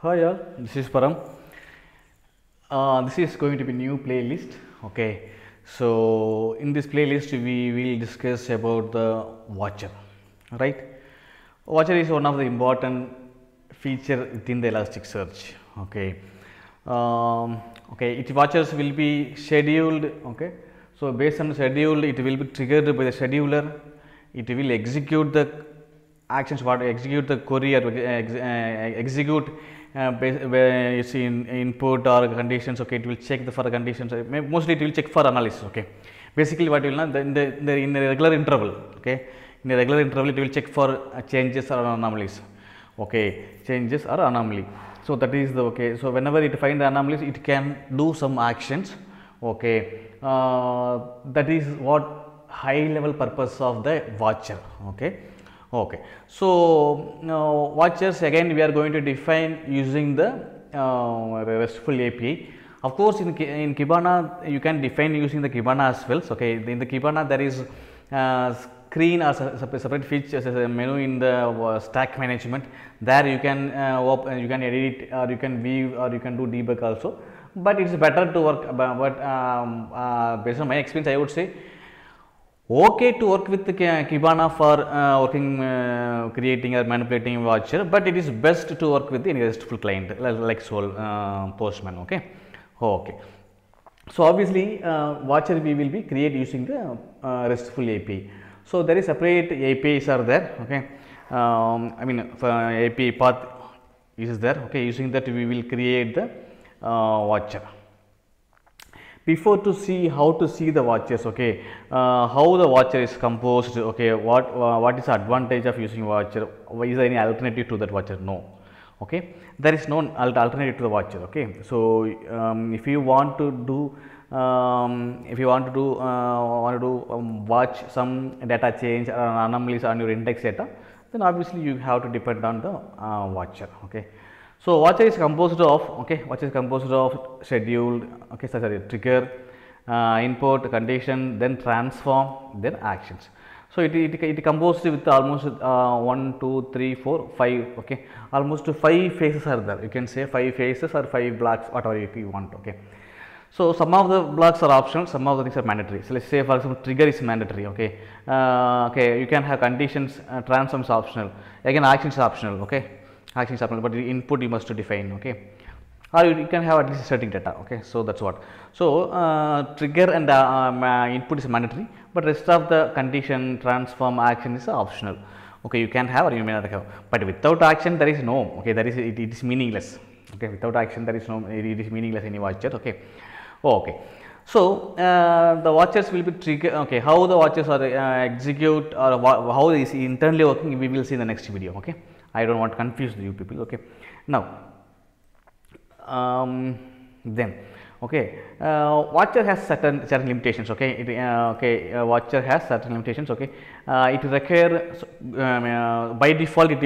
Hi all, this is Param. This is going to be new playlist. Okay, so in this playlist we will discuss about the watcher, right? Watcher is one of the important feature within the Elasticsearch. Okay, its watchers will be scheduled. Okay, so based on the schedule, it will be triggered by the scheduler. It will execute the actions, what execute the query or execute you see input or conditions. Okay, it will check for the conditions. Mostly it will check for analysis. Okay, basically what will not in a regular interval. Okay, in a regular interval it will check for changes or anomalies. Okay, changes or anomaly. So that is the okay. So whenever it find the anomalies, it can do some actions. Okay, that is what high level purpose of the watcher. Okay. Okay. So, now watchers again we are going to define using the RESTful API. Of course, in Kibana you can define using the Kibana as well. So, okay, in the Kibana there is screen or separate features as a menu in the stack management. There you can you can edit or you can view or you can do debug also. But it's better to work. But based on my experience, I would say okay to work with the Kibana for working, creating or manipulating watcher, but it is best to work with any RESTful client like Sol, Postman. Okay. Okay. So obviously watcher we will be create using the RESTful API. So there is separate APIs are there. Okay. I mean API path is there. Okay. Using that we will create the watcher. Before to see how to see the watchers, okay, how the watcher is composed, okay, what is the advantage of using watcher? Is there any alternative to that watcher? No. Okay, there is no alternative to the watcher. Okay, so if you want to do watch some data change or anomalies on your index data, then obviously you have to depend on the watcher. Okay. So watcher is composed of scheduled, okay, sorry, trigger, input, condition, then transform, then actions. So it composed with almost 1, 2, 3, 4, 5. Okay, almost 5 phases are there. You can say 5 phases or 5 blocks, whatever you want. Okay. So some of the blocks are optional, some of the things are mandatory. So let's say for example trigger is mandatory. Okay, okay, you can have conditions, transforms optional. Again actions optional. Okay. Actions optional, but the input you must define. Okay, or you can have at least static data. Okay, so that's what. So trigger and input is mandatory, but rest of the condition, transform, action is optional. Okay, you can have or you may not have, but without action there is no. Okay, that is it is meaningless. Okay, without action there is no, it is meaningless any watcher. Okay. Okay. So the watchers will be trigger. Okay, how the watchers are execute or how is internally working, we will see in the next video. Okay, I don't want to confuse you people. Okay, now then okay, watcher has certain limitations. Okay, watcher has certain limitations. Okay, it require by default it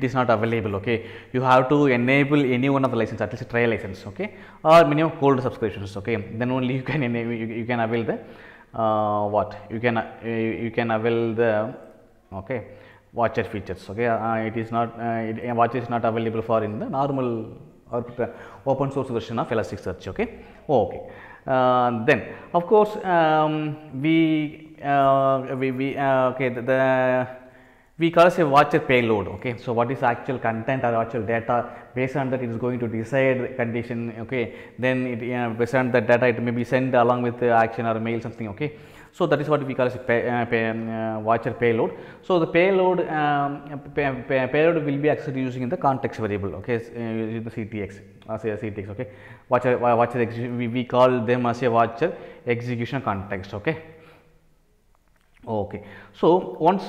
is not available. Okay, you have to enable any one of the license, at least a trial license. Okay, or minimum cold subscriptions. Okay, then only you can enable, you can avail the you can avail the okay watcher features. Okay, it is not watcher is not available for in the normal or open source version of Elasticsearch. Okay. Okay. Then of course we call it a watcher payload. Okay, so what is actual content or actual data? Based on that it is going to decide condition. Okay, then it based on that data it may be sent along with the action or mail something. Okay, so that is what we call as a watcher payload. So the payload payload will be accessed using the context variable. Okay, using the CTX as a CTX. Okay, watcher we call them as a watcher execution context. Okay. Okay, so once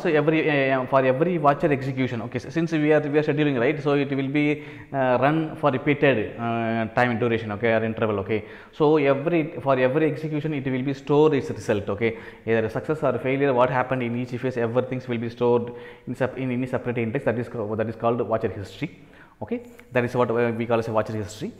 every for every watcher execution, okay, since we are scheduling, right, so it will be run for repeated time duration, okay, or interval. Okay, so for every execution it will be stored its result. Okay, either a success or a failure, what happened in each phase, everything will be stored in any separate index, that is called watcher history. Okay, that is what we call as a watcher history.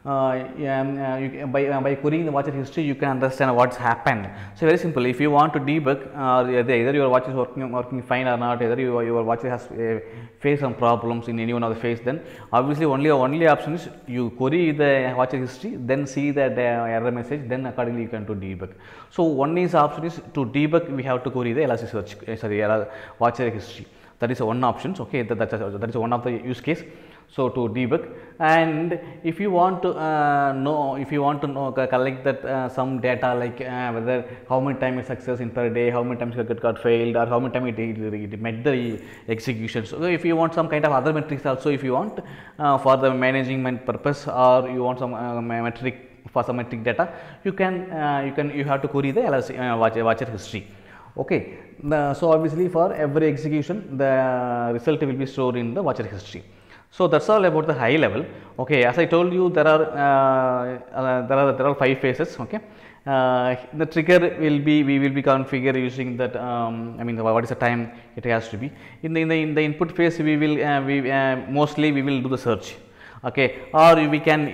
by querying the watcher history, you can understand what's happened. So very simple. If you want to debug, either your watch is working fine or not, either your watch has faced some problems in any one of the phase, then obviously only option is you query the watcher history, then see that error message, then accordingly you can do debug. So one is option is to debug, we have to query the Elasticsearch watcher history. That is one option. Okay, that is one of the use case. So to debug, and if you want to collect that some data, like whether how many times it success in per day, how many times it got failed, or how many times it met the execution. So if you want some kind of other metrics also, if you want for the management purpose, or you want some metric for some metric data, you have to query the watcher history. Okay, so obviously for every execution the result will be stored in the watcher history. So that's all about the high level. Okay, as I told you, there are 5 phases. Okay, the trigger will be, we will be configure using that. I mean, what is the time it has to be in the input phase. We will mostly we will do the search. Okay, or we can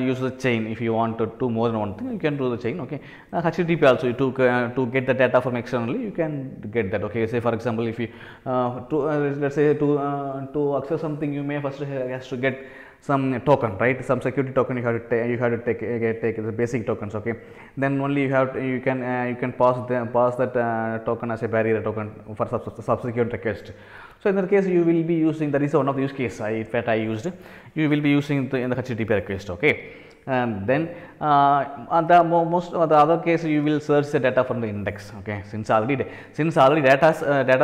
use the chain. If you want to do more than one thing, you can do the chain. Okay, HTTP also to get the data from externally, you can get that. Okay, say for example, if you let's say to access something, you may first has to get some token, right? Some security token you have to take the basic tokens. Okay, then only you can pass that token as a barrier token for subsequent request. So in that case, you will be using, that is one of the use case in fact I used, you will be using in the HTTP request. Okay, and then on the the other case, you will search the data from the index. Okay, since already data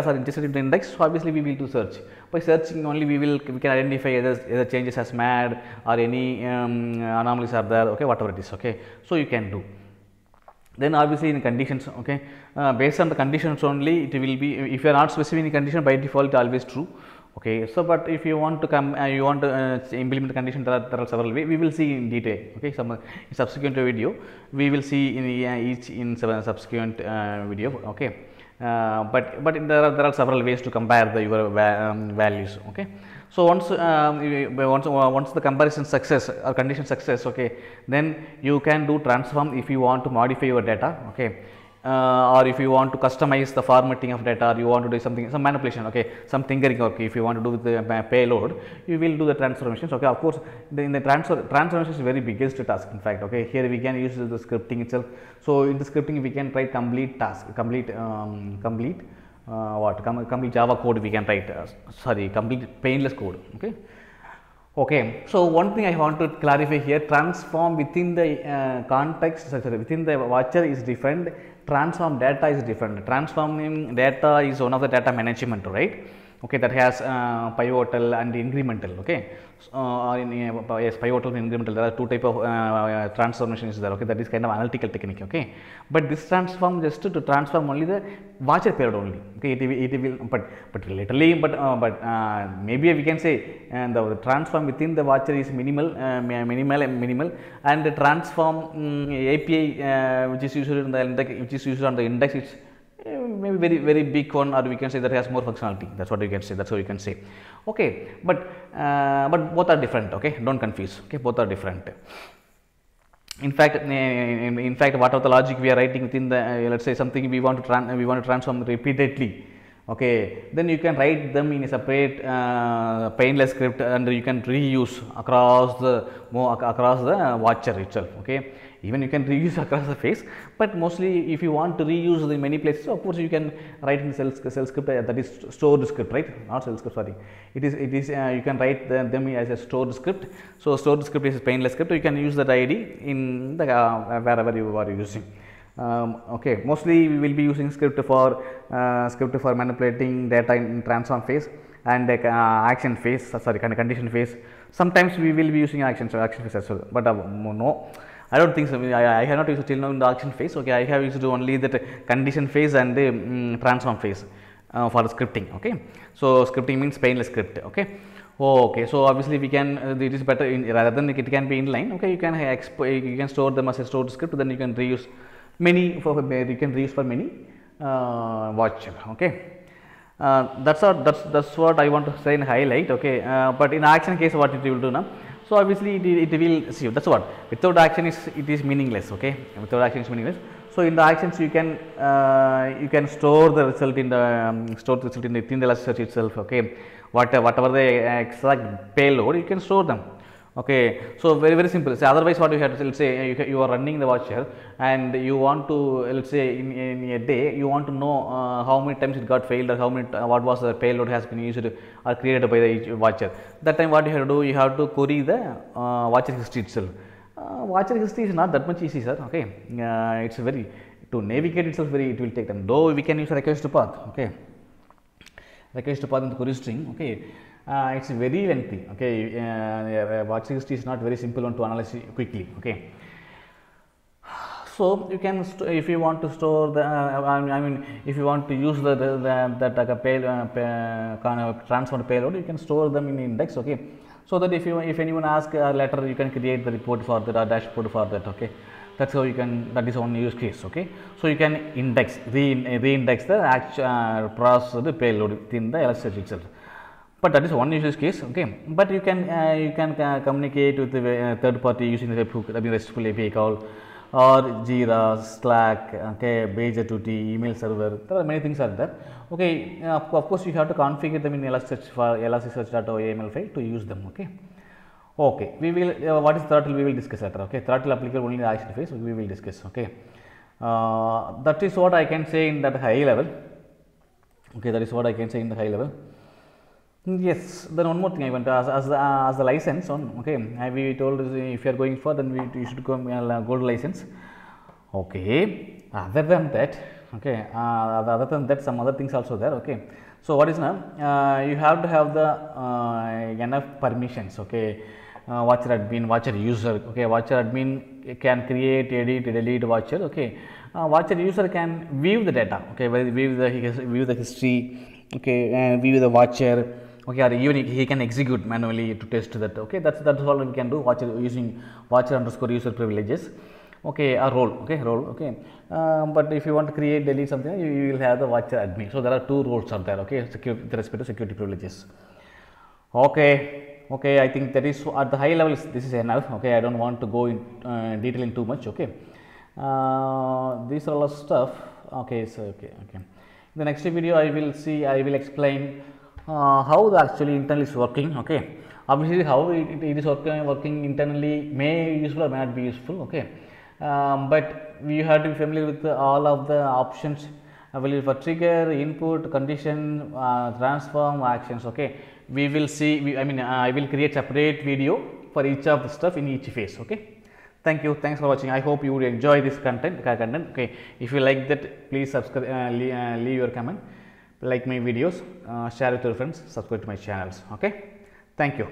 are ingested in the index, so obviously we will do search. By searching only we can identify either changes as mad or any anomalies are there. Okay, whatever it is. Okay, so you can do. Then obviously in conditions, okay, based on the conditions only it will be, if you are not specifying the condition, by default it always true. Okay, so but if you want to implement the condition, there are several ways. We will see in detail. Okay, some in subsequent video we will see in each in subsequent video. Okay, but there are several ways to compare your values. Okay, so once the comparison success or condition success, okay, then you can do transform if you want to modify your data. Okay, or if you want to customize the formatting of data, or you want to do some manipulation. Okay, some tinkering. Okay, if you want to do with the payload, you will do the transformations. Okay, of course in the transformation is the very biggest task, in fact. Okay, here we can use the scripting itself. So in the scripting we can write complete complete Java code we can write, complete painless code. Okay, so one thing I want to clarify here, transform within the context, within the watcher is different, transform data is different. Transforming data is one of the data management, right? Okay, that has pivotal and incremental. Okay, yes, pivotal and incremental, there are two type of transformations there. Okay, that is kind of analytical technique. Okay, but this transform just to transform only the watcher period only. Okay, it will but literally, but maybe we can say, and the transform within the watcher is minimal, and the transform API which is used in the index, which is used on the index, is maybe very big one, or we can say that has more functionality. That's what you can say. That's how you can say. Okay, but both are different. Okay, don't confuse. Okay, both are different. In fact, what are the logic we are writing within the let's say something we want to transform repeatedly. Okay, then you can write them in a separate painless script, and you can reuse across the watcher itself. Okay, even you can reuse across the phase, but mostly if you want to reuse the many places, of course you can write in shell script, that is stored script, right? Not shell script, sorry. It is you can write them as a stored script. So stored script is a painless script. You can use that ID in the wherever you are using. Okay, mostly we will be using script for manipulating data in transform phase and action phase, condition phase. Sometimes we will be using action phase as well, but no, I don't think so. I have not used till now in the action phase. Okay, I have used only that condition phase and the transform phase for the scripting. Okay, so scripting means painless script. Okay. Okay, so obviously we can it is better rather than it can be inline. Okay, you can store them as a stored script, then you can reuse many for many watcher. Okay, that's what I want to say in highlight. Okay, but in action case, what it will do now? So obviously it will see, that's what, without action it is meaningless, okay, without action is meaningless. So in the actions you can store the result in the within the Elasticsearch itself, okay, whatever the exact payload you can store them. Okay, so very simple. So otherwise what you have to, let's say you are running the watcher and you want to, let's say in a day you want to know how many times it got failed, or how many what was the payload has been used or created by the watcher. That time what you have to do, you have to query the watcher history itself. Watcher history is not that much easy, sir. Okay, it's very, to navigate itself very, it will take time, though we can use a request path. Okay, request path in the query string. Okay, it's very lengthy. Okay, watcher history is not very simple one to analyze quickly. Okay, so you can if you want to store the I mean if you want to use transformed payload, you can store them in index. Okay, so that if anyone asks later, you can create the report for that or dashboard for that. Okay, that's how you can, that is one use case. Okay, so you can index re-index the actual process the payload within the Elasticsearch itself. But that is one use case. Okay, but you can communicate with the third party using the webhook, I mean RESTful API call, or Jira, Slack, okay, Pager2T, email server. There are many things are there. Okay, of course you have to configure them in Elasticsearch for elasticsearch.yaml file to use them. Okay, okay, we will what is throttle, we will discuss later. Okay, throttle applicable only in the action phase, we will discuss. Okay, that is what I can say in that high level. Okay, that is what I can say in the high level. Yes, then one more thing I want to ask, as the license on. Okay, we told if you are going for, then you should go gold license. Okay, other than that, okay, other than that, some other things also there. Okay, so what is now, you have to have the enough permissions. Okay, watcher admin, watcher user. Okay, watcher admin can create, edit, delete watcher. Okay, watcher user can view the data. Okay, view the history. Okay, view the watcher. Okay, or even he can execute manually to test that. Okay, that's all we can do. Watcher using watcher underscore user privileges. Okay, a role. Okay, role. Okay, but if you want to create, delete something, you will have the watcher admin. So there are two roles are there. Okay, security with respect to security privileges. Okay, okay, I think that is at the high level. This is enough. Okay, I don't want to go in detail in too much. Okay, these are all stuff. Okay, so okay. In the next video, I will explain how the actually internal is working. Okay, obviously how it is working internally may be useful or may not be useful. Okay, but you have to be familiar with all of the options available for trigger, input, condition, transform, actions. Okay, we will see. I will create separate video for each of the stuff in each phase. Okay, thank you, thanks for watching. I hope you would enjoy this content. Okay, if you like that, please subscribe, leave your comment, like my videos, share with your friends, subscribe to my channels. Okay, thank you.